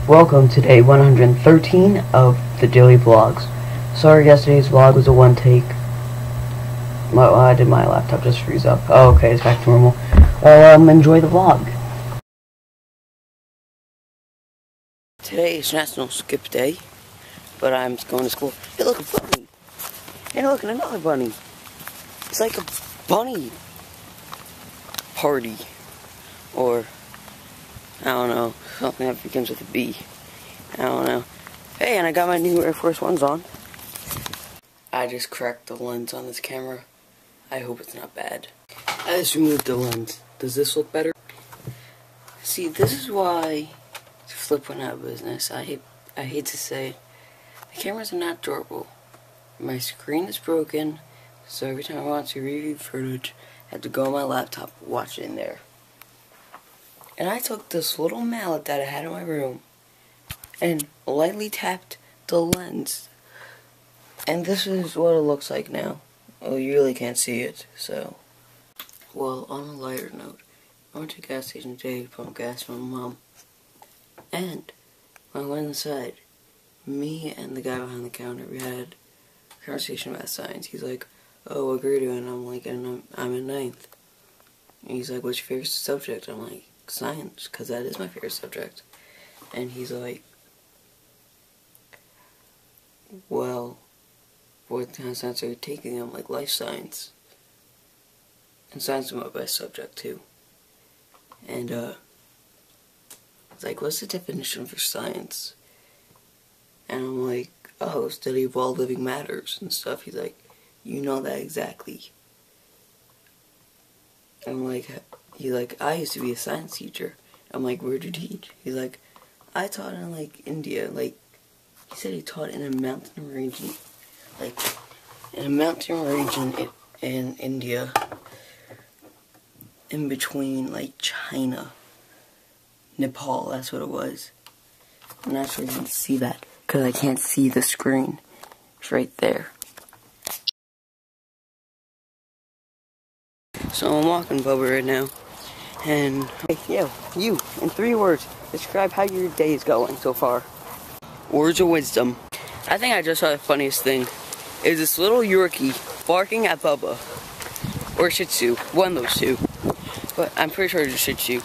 Welcome to day 113 of the daily vlogs. Sorry, yesterday's vlog was a one take. I did my laptop just freeze up. Oh, okay, it's back to normal. Well, enjoy the vlog. Today is National Skip Day, but I'm going to school. Hey, look, a bunny. Hey, look, another bunny. It's like a bunny party, or I don't know, something that begins with a B. I don't know. Hey, and I got my new Air Force Ones on. I just cracked the lens on this camera. I hope it's not bad. I just removed the lens. Does this look better? See, this is why Flip went out of business. I hate to say it. The cameras are not durable. My screen is broken, so every time I want to review footage, I have to go on my laptop and watch it in there. And I took this little mallet that I had in my room and lightly tapped the lens. And this is what it looks like now. Well, you really can't see it, so. Well, on a lighter note, I went to the gas station today to pump gas for my mom. And when I went inside, me and the guy behind the counter, we had a conversation about science. He's like, "Oh, what grade are you in?" I'm like, I'm in 9th. And he's like, "What's your favorite subject?" I'm like, "Science, because that is my favorite subject." And he's like, "Well, what kind of science are you taking?" I'm like, "Life science." And science is my best subject, too. And, it's like, "What's the definition for science?" And I'm like, "Oh, study of all living matters and stuff." He's like, "You know that exactly." I'm like, he's like, "I used to be a science teacher." I'm like, "Where'd you teach?" He's like, "I taught in, like, India." Like, he said he taught in a mountain region, like, in a mountain region in India, in between, like, China, Nepal, that's what it was. I'm not sure you can see that, because I can't see the screen. It's right there. So I'm walking Bubba right now, and hey, yo, you, in 3 words, describe how your day is going so far. Words of wisdom. I think I just saw the funniest thing. It was this little Yorkie barking at Bubba, or Shih Tzu, one of those two, but I'm pretty sure it's a Shih Tzu.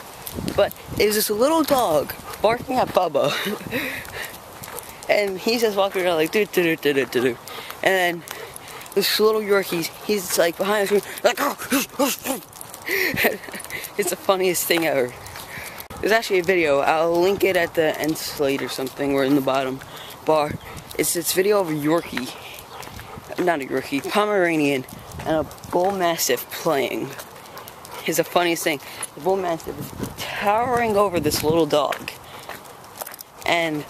But it was this little dog barking at Bubba, and he's just walking around like do. And then this little Yorkie, he's like behind the screen, like it's the funniest thing ever. There's actually a video. I'll link it at the end slate or something, or in the bottom bar. It's this video of a Yorkie, not a Yorkie, Pomeranian, and a Bull Mastiff playing. It's the funniest thing. The Bull Mastiff is towering over this little dog, and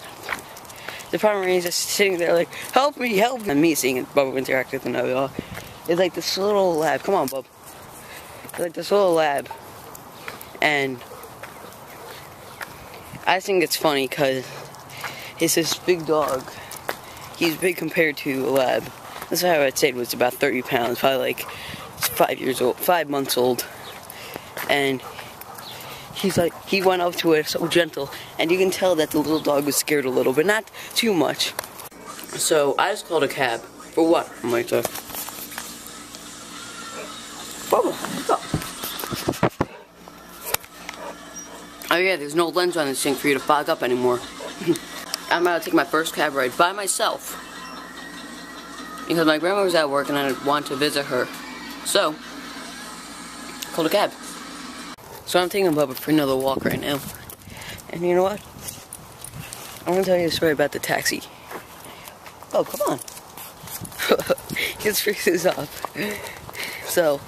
the Pomeranian is just sitting there like, "Help me, help me." And me seeing Bubba interact with another dog. It's like this little lab. Come on, Bub. It's like this little lab, and I think it's funny because it's this big dog. He's big compared to a lab. That's how I'd say it was about 30 pounds, probably like 5 months old. And he's like, he went up to it so gentle, and you can tell that the little dog was scared a little, but not too much. So I just called a cab. For what? I'm like, Bubba, what's up? Oh yeah, there's no lens on this thing for you to fog up anymore. I'm about to take my first cab ride by myself, because my grandma was at work and I want to visit her. So, I called a cab. So I'm taking Bubba for another walk right now. And you know what? I'm going to tell you a story about the taxi. Oh, come on. His freezes up. So,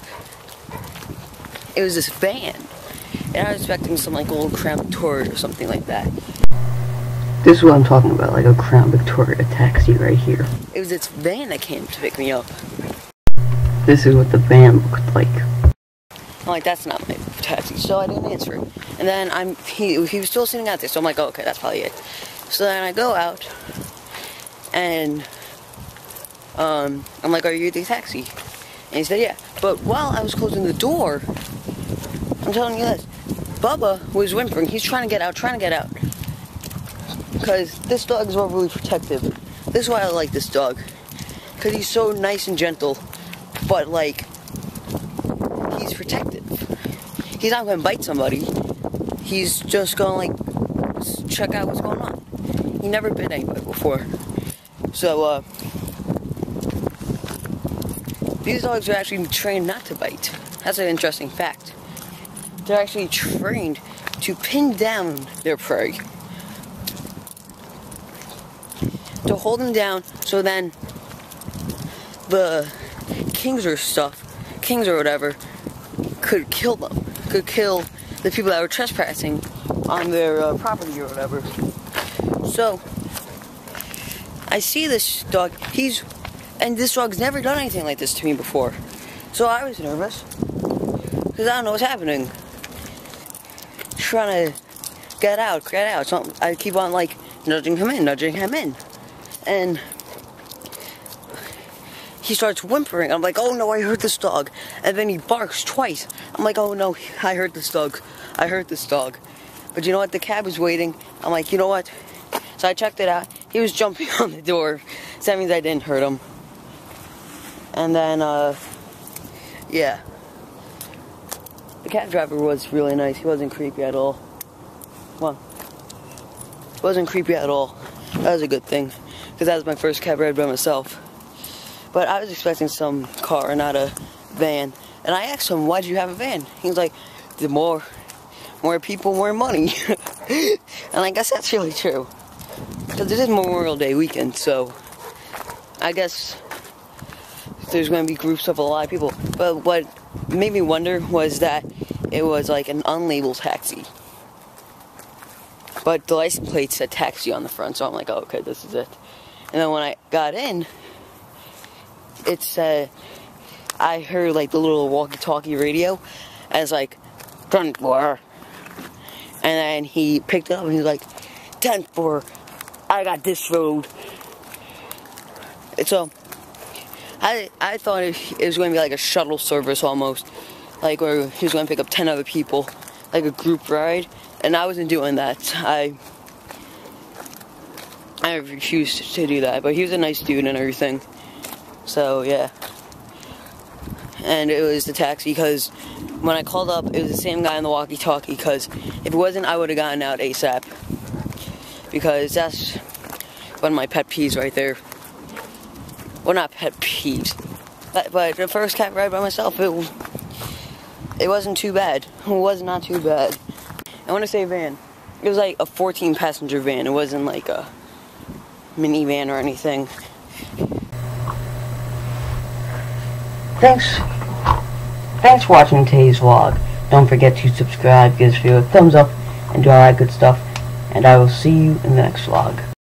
it was this van. And I was expecting some like old Crown Victoria or something like that. This is what I'm talking about, like a Crown Victoria taxi right here. It was this van that came to pick me up. This is what the van looked like. I'm like, that's not my taxi, so I didn't answer it. And then he was still sitting out there, so I'm like, oh, okay, that's probably it. So then I go out, and I'm like, "Are you the taxi?" And he said, "Yeah." But while I was closing the door, I'm telling you this, Bubba was whimpering. He's trying to get out, because this dog is overly protective. This is why I like this dog, because he's so nice and gentle, but like, he's protective. He's not going to bite somebody. He's just going to like check out what's going on. He never bit anybody before. So these dogs are actually trained not to bite. That's an interesting fact. They're actually trained to pin down their prey, to hold them down, so then the kings or whatever, could kill them, could kill the people that were trespassing on their property or whatever. So I see this dog, and this dog's never done anything like this to me before. So I was nervous, because I don't know what's happening. Trying to get out. So I keep on like nudging him in. And he starts whimpering. I'm like, oh no, I heard this dog. And then he barks twice. I'm like, oh no, I heard this dog. But you know what? The cab was waiting. I'm like, you know what? So I checked it out. He was jumping on the door. So that means I didn't hurt him. And then, yeah. The cab driver was really nice. He wasn't creepy at all. Well, wasn't creepy at all. That was a good thing, because that was my first cab ride by myself. But I was expecting some car, not a van. And I asked him, why'd you have a van? He was like, the more people, more money. And I guess that's really true, because this is Memorial Day weekend, so I guess there's going to be groups of a lot of people. But what made me wonder was that it was like an unlabeled taxi. But the license plate said taxi on the front, so I'm like, oh, okay, this is it. And then when I got in, it said, I heard like the little walkie-talkie radio as like, 10-4. And then he picked it up and he was like, 10-4, I got this road. And so I thought it was going to be like a shuttle service almost, like where he was going to pick up 10 other people, like a group ride, and I wasn't doing that. I refused to do that, but he was a nice dude and everything, so yeah. And it was the taxi, because when I called up, it was the same guy on the walkie-talkie, because if it wasn't, I would have gotten out ASAP, because that's one of my pet peeves right there. Well, not pet peeves, but the first cab ride by myself, it wasn't too bad. It was not too bad. I want to say van. It was like a 14-passenger van. It wasn't like a minivan or anything. Thanks for watching today's vlog. Don't forget to subscribe, give us a thumbs up, and do all that good stuff. And I will see you in the next vlog.